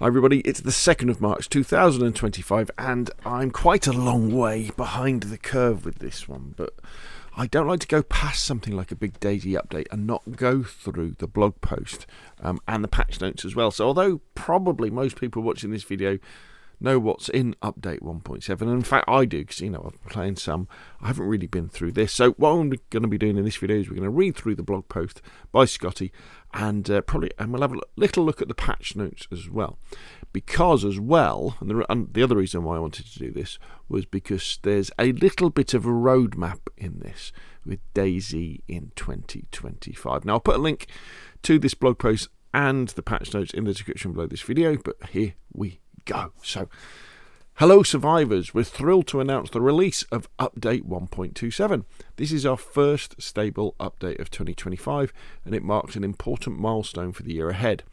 Hi everybody, it's the 2nd of March 2025 and I'm quite a long way behind the curve with this one, but I don't like to go past something like a big DayZ update and not go through the blog post and the patch notes as well. So although probably most people watching this video know what's in update 1.7, and in fact I do, because I've been playing some, I haven't really been through this. So what I'm going to be doing in this video is we're going to read through the blog post by Scotty and we'll have a little look at the patch notes as well, because as well, and the other reason why I wanted to do this was because there's a little bit of a roadmap in this with DayZ in 2025. Now I'll put a link to this blog post and the patch notes in the description below this video, but here we go. So, hello survivors, we're thrilled to announce the release of update 1.27. This is our first stable update of 2025 and it marks an important milestone for the year ahead.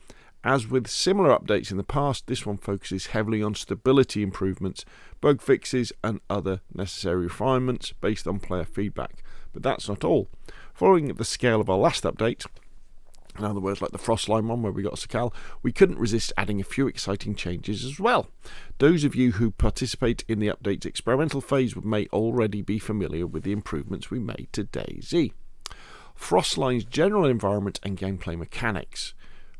As with similar updates in the past, this one focuses heavily on stability improvements, bug fixes and other necessary refinements based on player feedback. But that's not all. Following the scale of our last update, in other words, like the Frostline one where we got Sakal, we couldn't resist adding a few exciting changes as well. Those of you who participate in the update's experimental phase may already be familiar with the improvements we made to DayZ. Frostline's general environment and gameplay mechanics.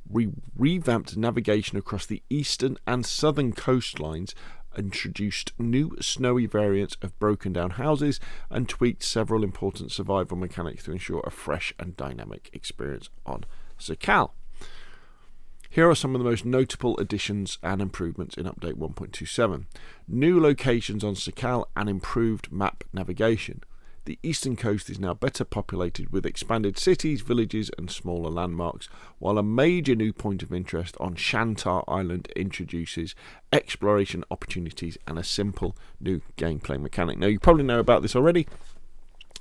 We revamped navigation across the eastern and southern coastlines, introduced new snowy variants of broken down houses and tweaked several important survival mechanics to ensure a fresh and dynamic experience on Sakal. Here are some of the most notable additions and improvements in update 1.27. New locations on Sakal and improved map navigation. The eastern coast is now better populated with expanded cities, villages and smaller landmarks, while a major new point of interest on Shantar Island introduces exploration opportunities and a simple new gameplay mechanic. Now you probably know about this already,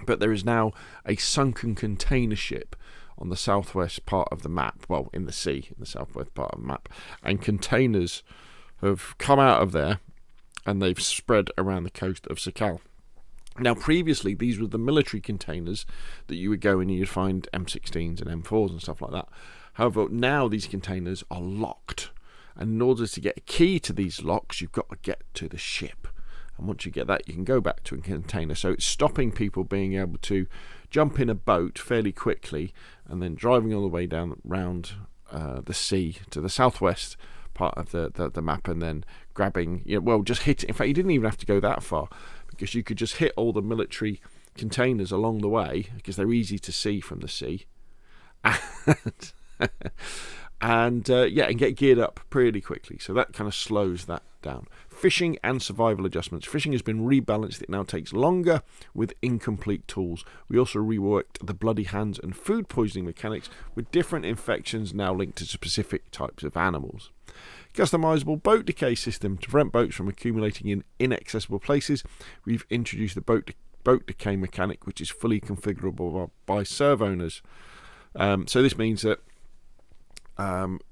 but there is now a sunken container ship on the southwest part of the map, well in the sea, in the southwest part of the map, and containers have come out of there and they've spread around the coast of Sakal. Now previously these were the military containers that you would go in and you'd find M16s and M4s and stuff like that. However, now these containers are locked, and in order to get a key to these locks you've got to get to the ship, and once you get that you can go back to a container. So it's stopping people being able to jump in a boat fairly quickly and then driving all the way down round the sea to the southwest part of the map and then grabbing, just hit it. In fact, you didn't even have to go that far, because you could just hit all the military containers along the way because they're easy to see from the sea, and get geared up pretty quickly. So that kind of slows that down. Fishing and survival adjustments. Fishing has been rebalanced. It now takes longer with incomplete tools. We also reworked the bloody hands and food poisoning mechanics with different infections now linked to specific types of animals. Customizable boat decay system. To prevent boats from accumulating in inaccessible places, we've introduced the boat decay mechanic, which is fully configurable by serve owners. So this means that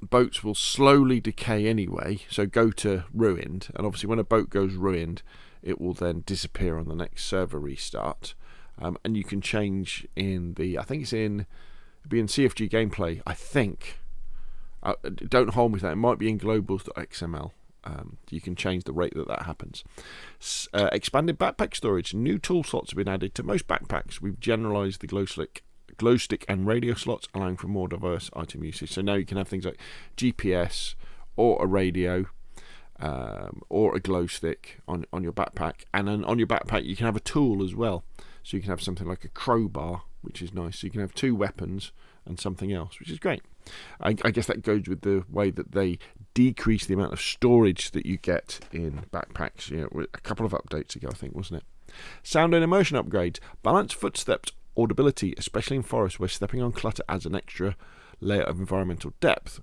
boats will slowly decay anyway, so go to ruined, and obviously when a boat goes ruined it will then disappear on the next server restart, and you can change in the, I think it's in CFG gameplay, I think. Don't hold me to that, it might be in globals.xml. You can change the rate that happens. Expanded backpack storage. New tool slots have been added to most backpacks. We've generalized the glow stick and radio slots, allowing for more diverse item usage. So now you can have things like GPS or a radio or a glow stick on your backpack, and then on your backpack you can have a tool as well. So you can have something like a crowbar, which is nice. So you can have two weapons and something else, which is great. I guess that goes with the way that they decrease the amount of storage that you get in backpacks. A couple of updates ago, I think, wasn't it? Sound and immersion upgrades. Balance footsteps audibility, especially in forests where stepping on clutter adds an extra layer of environmental depth.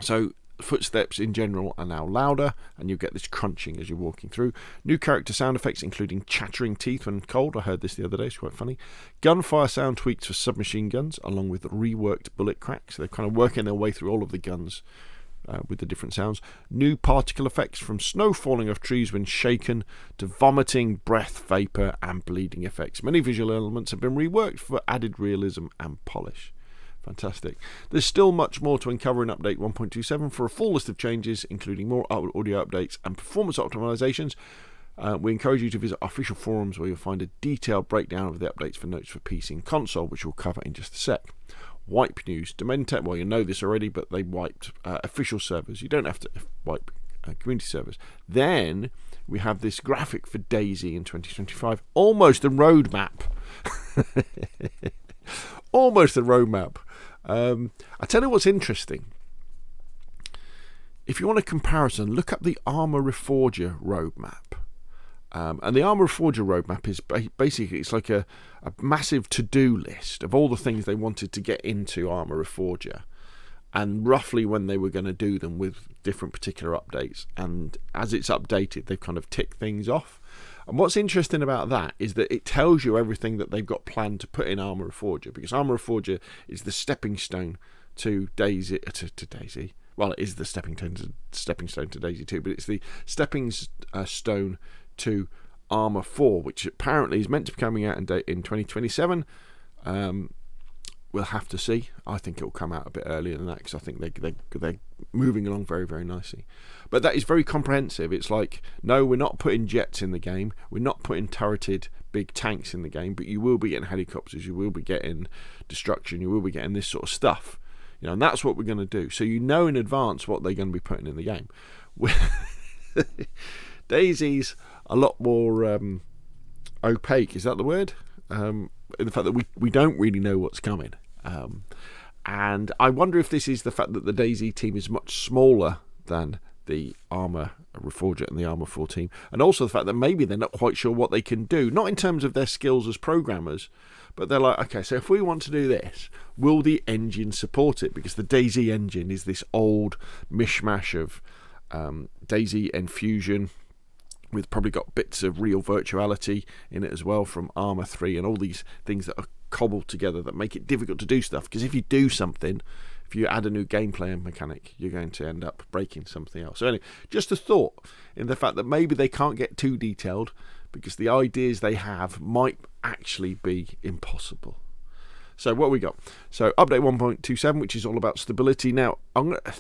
So footsteps in general are now louder and you get this crunching as you're walking through. New character sound effects including chattering teeth when cold. I heard this the other day, it's quite funny. Gunfire sound tweaks for submachine guns along with reworked bullet cracks. So they're kind of working their way through all of the guns with the different sounds. New particle effects from snow falling off trees when shaken to vomiting, breath, vapour and bleeding effects. Many visual elements have been reworked for added realism and polish. Fantastic. There's still much more to uncover in Update 1.27. For a full list of changes, including more audio updates and performance optimizations, we encourage you to visit our official forums where you'll find a detailed breakdown of the updates for notes for PC and console, which we'll cover in just a sec. Wipe news. Domain well, you know this already, but they wiped official servers. You don't have to wipe community servers. Then we have this graphic for DayZ in 2025. Almost a roadmap. Almost a roadmap. I tell you what's interesting. If you want a comparison, look up the Arma Reforger roadmap. And the Arma Reforger roadmap is basically, it's like a massive to-do list of all the things they wanted to get into Arma Reforger and roughly when they were going to do them with different particular updates. And as it's updated, they've kind of ticked things off. And what's interesting about that is that it tells you everything that they've got planned to put in Arma Reforger, because Arma Reforger is the stepping stone to DayZ. To DayZ. Well, it is the stepping stone to DayZ 2, but it's the stepping stone to Arma 4, which apparently is meant to be coming out in 2027. We'll have to see. I think it will come out a bit earlier than that, because I think they're moving along very, very nicely. But that is very comprehensive. It's like, no, we're not putting jets in the game. We're not putting turreted big tanks in the game, but you will be getting helicopters. You will be getting destruction. You will be getting this sort of stuff. You know, and that's what we're going to do. So you know in advance what they're going to be putting in the game. DayZ's a lot more opaque. Is that the word? In the fact that we don't really know what's coming. And I wonder if this is the fact that the DayZ team is much smaller than the Arma Reforger and the Arma 4 team, and also the fact that maybe they're not quite sure what they can do, not in terms of their skills as programmers, but they're like, okay, so if we want to do this, will the engine support it? Because the DayZ engine is this old mishmash of DayZ and Fusion, with probably got bits of real virtuality in it as well from Arma 3, and all these things that are cobbled together that make it difficult to do stuff. Because if you do something, if you add a new gameplay mechanic, you're going to end up breaking something else. So anyway, just a thought in the fact that maybe they can't get too detailed because the ideas they have might actually be impossible. So what we got? So update 1.27, which is all about stability. Now,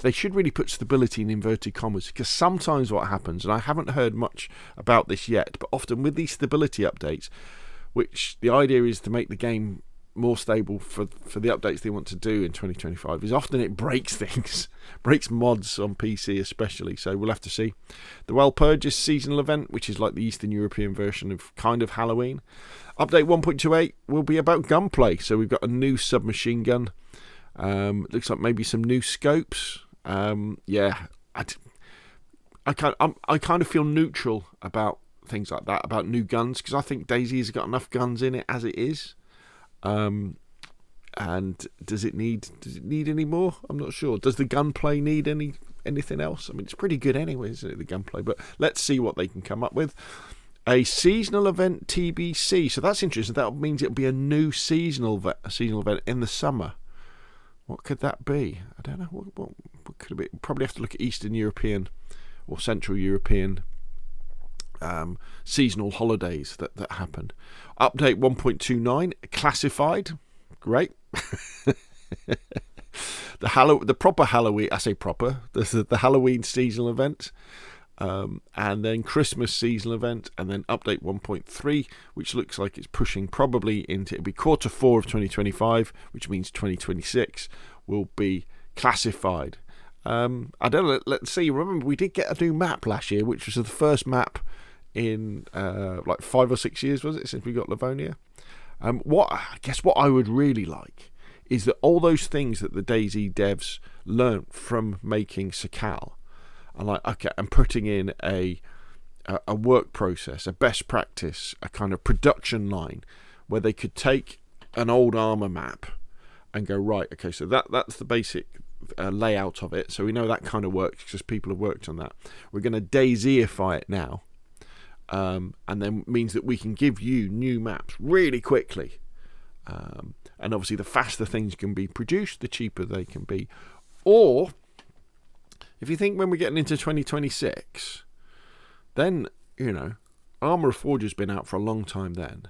they should really put stability in inverted commas, because sometimes what happens, and I haven't heard much about this yet, but often with these stability updates, which the idea is to make the game more stable for the updates they want to do in 2025, is often it breaks things, breaks mods on PC especially. So we'll have to see. The Walpurgis seasonal event, which is like the Eastern European version of kind of Halloween. Update 1.28 will be about gunplay. So we've got a new submachine gun. Looks like maybe some new scopes. Yeah, I kind of feel neutral about things like that, about new guns, because I think DayZ's got enough guns in it as it is. And does it need any more? I'm not sure. Does the gunplay need anything else? I mean, it's pretty good anyway, isn't it, the gunplay? But let's see what they can come up with. A seasonal event TBC. So that's interesting. That means it'll be a new seasonal event in the summer. What could that be? I don't know. What could it be? Probably have to look at Eastern European or Central European seasonal holidays that happen. Update 1.29 classified. Great. The proper Halloween, I say proper, the Halloween seasonal event, and then Christmas seasonal event, and then update 1.3, which looks like it's pushing probably into, it'll be quarter 4 of 2025, which means 2026 will be classified. I don't know, let's see. Remember, we did get a new map last year, which was the first map in like 5 or 6 years, was it, since we got Livonia? What I would really like is that all those things that the DayZ devs learnt from making Sakal, and like, okay, and putting in a work process, a best practice, a kind of production line where they could take an old Arma map and go, right, okay, so that's the basic layout of it, so we know that kind of works because people have worked on that. We're going to DayZify it now, and then means that we can give you new maps really quickly. And obviously the faster things can be produced, the cheaper they can be. Or if you think when we're getting into 2026, then, you know, Arma Reforger's been out for a long time then.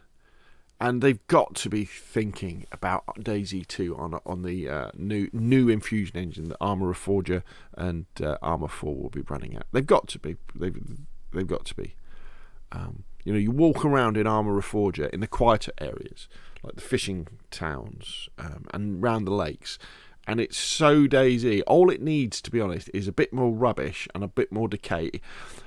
And they've got to be thinking about DayZ 2 on the new Infusion engine that Arma Reforger and Arma 4 will be running at. They've got to be. They've got to be. You walk around in Arma Reforger in the quieter areas, like the fishing towns and round the lakes, and it's so DayZ. All it needs, to be honest, is a bit more rubbish and a bit more decay.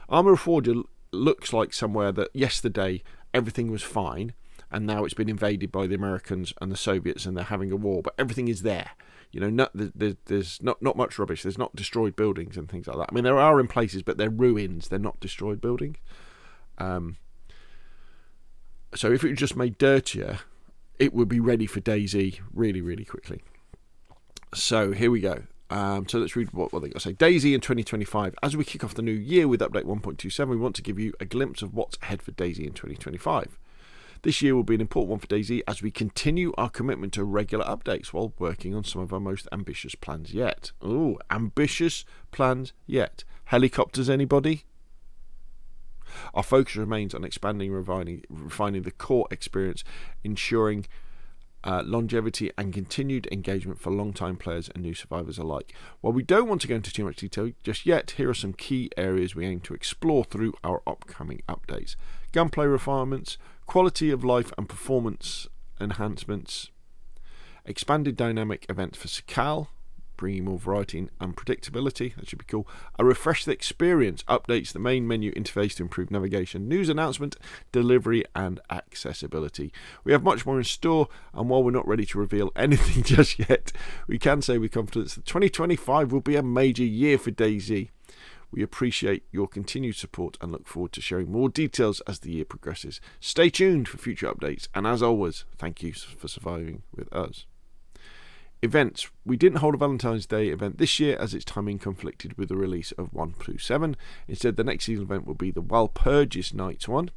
Arma Reforger looks like somewhere that yesterday everything was fine, and now it's been invaded by the Americans and the Soviets, and they're having a war. But everything is there. There's not much rubbish. There's not destroyed buildings and things like that. I mean, there are in places, but they're ruins. They're not destroyed buildings. So if it was just made dirtier, it would be ready for DayZ really, really quickly. So here we go. So let's read what they got to say. DayZ in 2025. As we kick off the new year with update 1.27, we want to give you a glimpse of what's ahead for DayZ in 2025. This year will be an important one for DayZ as we continue our commitment to regular updates while working on some of our most ambitious plans yet. Ooh, ambitious plans yet. Helicopters, anybody? Our focus remains on expanding and refining the core experience, ensuring longevity and continued engagement for long-time players and new survivors alike. While we don't want to go into too much detail just yet, here are some key areas we aim to explore through our upcoming updates. Gunplay refinements, quality of life and performance enhancements, expanded dynamic events for Sakal, bringing more variety and unpredictability. That should be cool. A refresh the experience, updates the main menu interface to improve navigation, news announcement, delivery and accessibility. We have much more in store, and while we're not ready to reveal anything just yet, we can say with confidence that 2025 will be a major year for DayZ. We appreciate your continued support and look forward to sharing more details as the year progresses. Stay tuned for future updates, and as always, thank you for surviving with us. Events. We didn't hold a Valentine's Day event this year as its timing conflicted with the release of 1.27. Instead, the next season event will be the Walpurgis Nights one.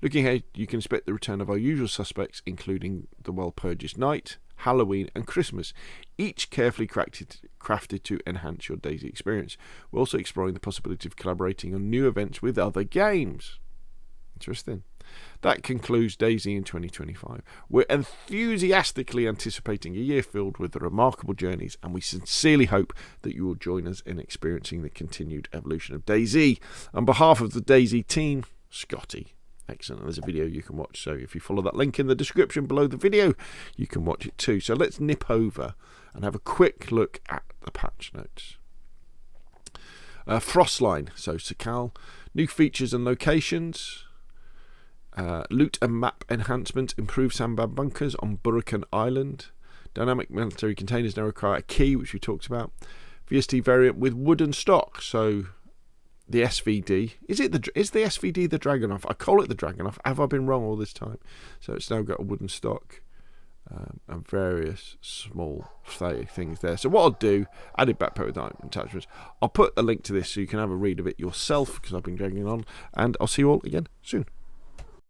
Looking ahead, you can expect the return of our usual suspects, including the Walpurgis Night, Halloween and Christmas, each carefully crafted to enhance your DayZ experience. We're also exploring the possibility of collaborating on new events with other games. Interesting. That concludes DayZ in 2025. We're enthusiastically anticipating a year filled with remarkable journeys, and we sincerely hope that you will join us in experiencing the continued evolution of DayZ. On behalf of the DayZ team, Scotty. Excellent. There's a video you can watch, so if you follow that link in the description below the video, you can watch it too. So let's nip over and have a quick look at the patch notes. Frostline, so Sakal, new features and locations. Loot and map enhancement, improved sandbag bunkers on Burakan Island. Dynamic military containers now require a key, which we talked about. VST variant with wooden stock, so the SVD. Is the SVD the Dragunov? I call it the Dragunov. Have I been wrong all this time? So it's now got a wooden stock and various small things there. So what I'll do, added backpack with attachments. I'll put a link to this so you can have a read of it yourself because I've been dragging on, and I'll see you all again soon.